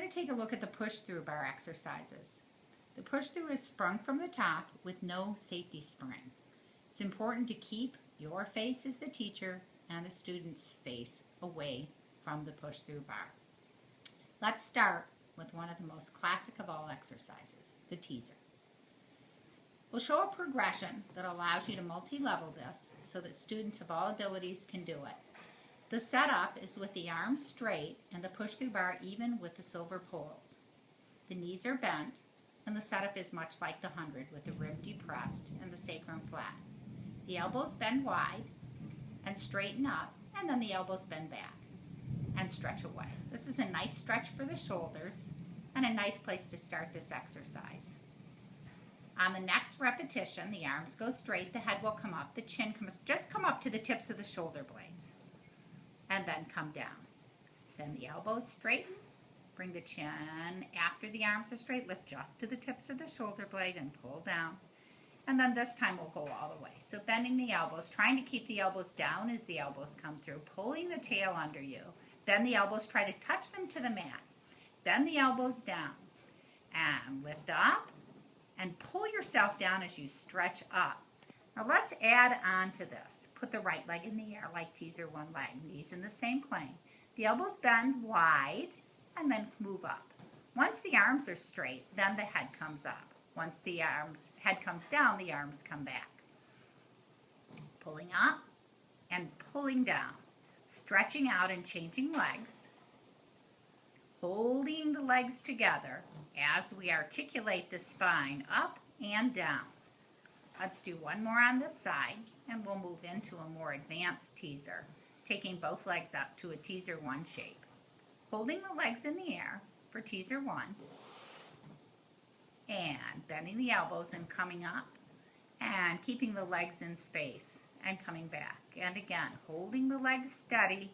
going to take a look at the push-through bar exercises. The push-through is sprung from the top with no safety spring. It's important to keep your face as the teacher and the student's face away from the push-through bar. Let's start with one of the most classic of all exercises, the teaser. We'll show a progression that allows you to multi-level this so that students of all abilities can do it. The setup is with the arms straight and the push-through bar even with the silver poles. The knees are bent and the setup is much like the 100 with the rib depressed and the sacrum flat. The elbows bend wide and straighten up, and then the elbows bend back and stretch away. This is a nice stretch for the shoulders and a nice place to start this exercise. On the next repetition, the arms go straight, the head will come up, the chin comes, just come up to the tips of the shoulder blades, and then come down. Then the elbows straighten, bring the chin after the arms are straight, lift just to the tips of the shoulder blade and pull down. And then this time we'll go all the way. So bending the elbows, trying to keep the elbows down as the elbows come through, pulling the tail under you. Bend the elbows, try to touch them to the mat. Bend the elbows down and lift up and pull yourself down as you stretch up. Now let's add on to this. Put the right leg in the air like teaser one leg, knees in the same plane. The elbows bend wide and then move up. Once the arms are straight, then the head comes up. Once the head comes down, the arms come back. Pulling up and pulling down. Stretching out and changing legs. Holding the legs together as we articulate the spine up and down. Let's do one more on this side and we'll move into a more advanced teaser, taking both legs up to a teaser one shape. Holding the legs in the air for teaser one and bending the elbows and coming up and keeping the legs in space and coming back. And again, holding the legs steady,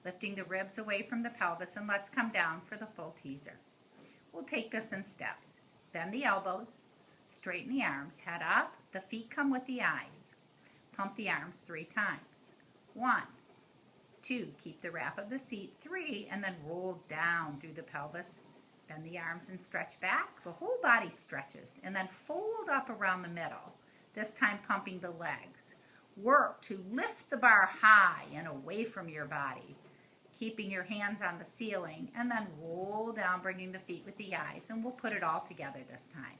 lifting the ribs away from the pelvis, and let's come down for the full teaser. We'll take this in steps. Bend the elbows, straighten the arms, head up, the feet come with the eyes. Pump the arms 3 times. 1, 2, keep the wrap of the seat, 3, and then roll down through the pelvis. Bend the arms and stretch back. The whole body stretches, and then fold up around the middle, this time pumping the legs. Work to lift the bar high and away from your body, keeping your hands on the ceiling, and then roll down, bringing the feet with the eyes, and we'll put it all together this time.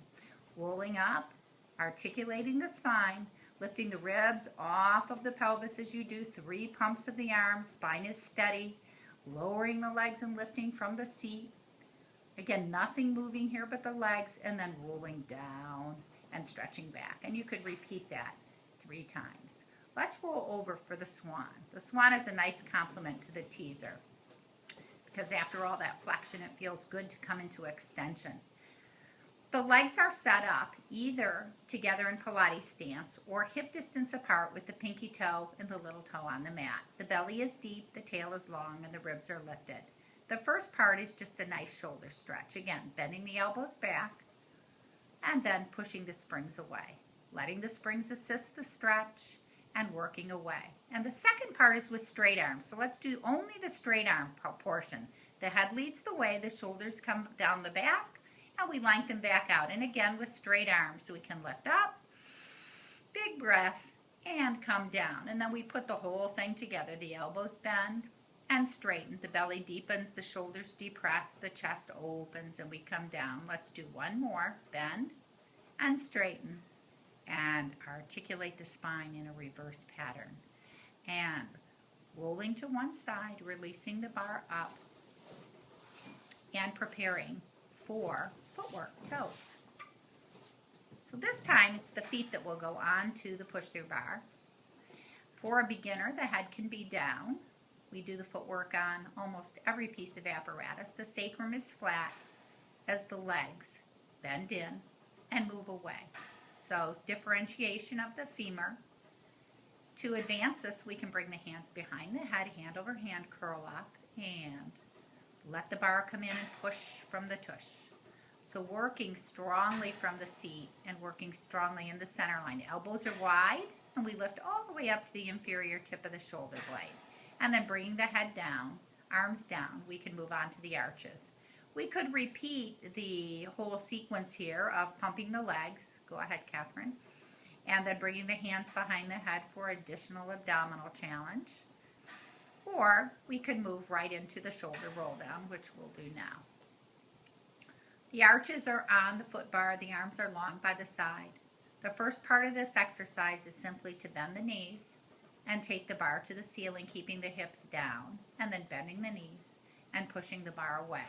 Rolling up, articulating the spine, lifting the ribs off of the pelvis as you do 3 pumps of the arms, spine is steady, lowering the legs and lifting from the seat. Again, nothing moving here but the legs, and then rolling down and stretching back. And you could repeat that 3 times. Let's roll over for the swan. The swan is a nice complement to the teaser because after all that flexion, it feels good to come into extension. The legs are set up either together in Pilates stance or hip distance apart with the pinky toe and the little toe on the mat. The belly is deep, the tail is long, and the ribs are lifted. The first part is just a nice shoulder stretch. Again, bending the elbows back and then pushing the springs away. Letting the springs assist the stretch and working away. And the second part is with straight arms. So let's do only the straight arm portion. The head leads the way, the shoulders come down the back, and we lengthen back out. And again with straight arms, so we can lift up, big breath, and come down. And then we put the whole thing together. The elbows bend and straighten. The belly deepens, the shoulders depress, the chest opens, and we come down. Let's do one more. Bend and straighten and articulate the spine in a reverse pattern. And rolling to one side, releasing the bar up, and preparing for footwork, toes. So this time it's the feet that will go on to the push-through bar. For a beginner, the head can be down. We do the footwork on almost every piece of apparatus. The sacrum is flat as the legs bend in and move away. So differentiation of the femur. To advance this, we can bring the hands behind the head, hand over hand, curl up, and let the bar come in and push from the tush. So working strongly from the seat and working strongly in the center line. Elbows are wide, and we lift all the way up to the inferior tip of the shoulder blade. And then bringing the head down, arms down, we can move on to the arches. We could repeat the whole sequence here of pumping the legs. Go ahead, Catherine. And then bringing the hands behind the head for additional abdominal challenge. Or we could move right into the shoulder roll down, which we'll do now. The arches are on the foot bar. The arms are long by the side. The first part of this exercise is simply to bend the knees and take the bar to the ceiling, keeping the hips down, and then bending the knees and pushing the bar away.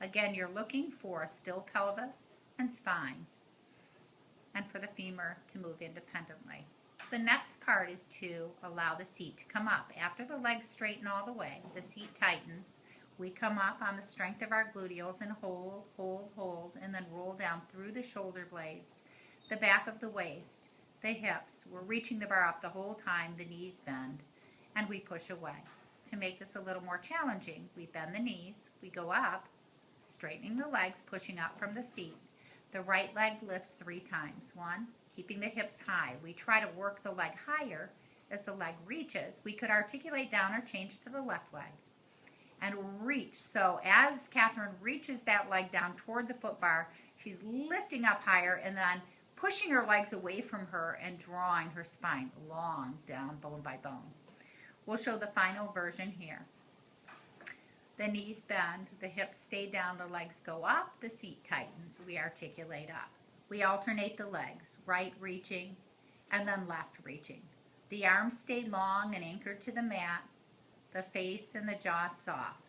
Again, you're looking for a still pelvis and spine, and for the femur to move independently. The next part is to allow the seat to come up. After the legs straighten all the way, the seat tightens. We come up on the strength of our gluteals and hold, hold, hold, and then roll down through the shoulder blades, the back of the waist, the hips. We're reaching the bar up the whole time, the knees bend, and we push away. To make this a little more challenging, we bend the knees, we go up, straightening the legs, pushing up from the seat. The right leg lifts 3 times. 1, keeping the hips high. We try to work the leg higher as the leg reaches. We could articulate down or change to the left leg and reach. So as Catherine reaches that leg down toward the foot bar, she's lifting up higher and then pushing her legs away from her and drawing her spine long down bone by bone. We'll show the final version here. The knees bend, the hips stay down, the legs go up, the seat tightens, we articulate up. We alternate the legs, right reaching and then left reaching. The arms stay long and anchored to the mat, the face and the jaw soft.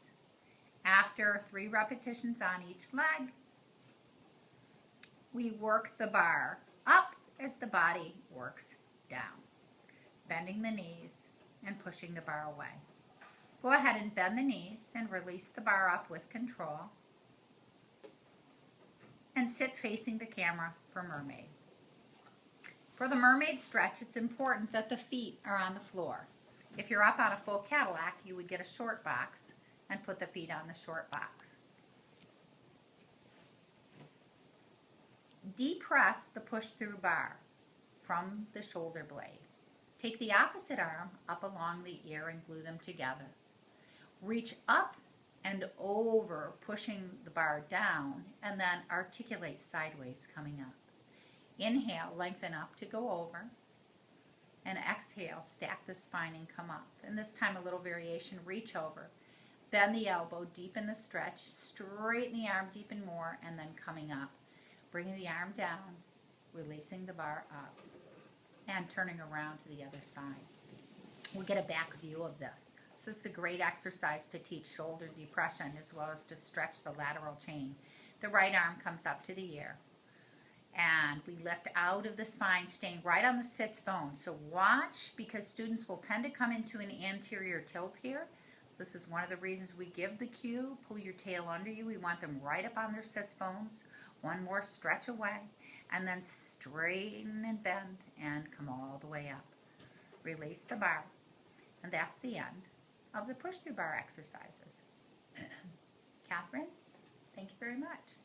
After 3 repetitions on each leg, we work the bar up as the body works down, bending the knees and pushing the bar away. Go ahead and bend the knees and release the bar up with control. And sit facing the camera for Mermaid. For the Mermaid stretch, it's important that the feet are on the floor. If you're up on a full Cadillac, you would get a short box and put the feet on the short box. Depress the push-through bar from the shoulder blade. Take the opposite arm up along the ear and glue them together. Reach up and over, pushing the bar down, and then articulate sideways coming up. Inhale, lengthen up to go over, and exhale, stack the spine and come up. And this time a little variation, reach over, bend the elbow, deepen the stretch, straighten the arm, deepen more, and then coming up. Bringing the arm down, releasing the bar up, and turning around to the other side. We'll get a back view of this. This is a great exercise to teach shoulder depression as well as to stretch the lateral chain. The right arm comes up to the ear. And we lift out of the spine, staying right on the sits bone. So watch, because students will tend to come into an anterior tilt here. This is one of the reasons we give the cue, pull your tail under you. We want them right up on their sits bones. One more stretch away, and then straighten and bend and come all the way up. Release the bar, and that's the end of the push-through bar exercises. Catherine, thank you very much.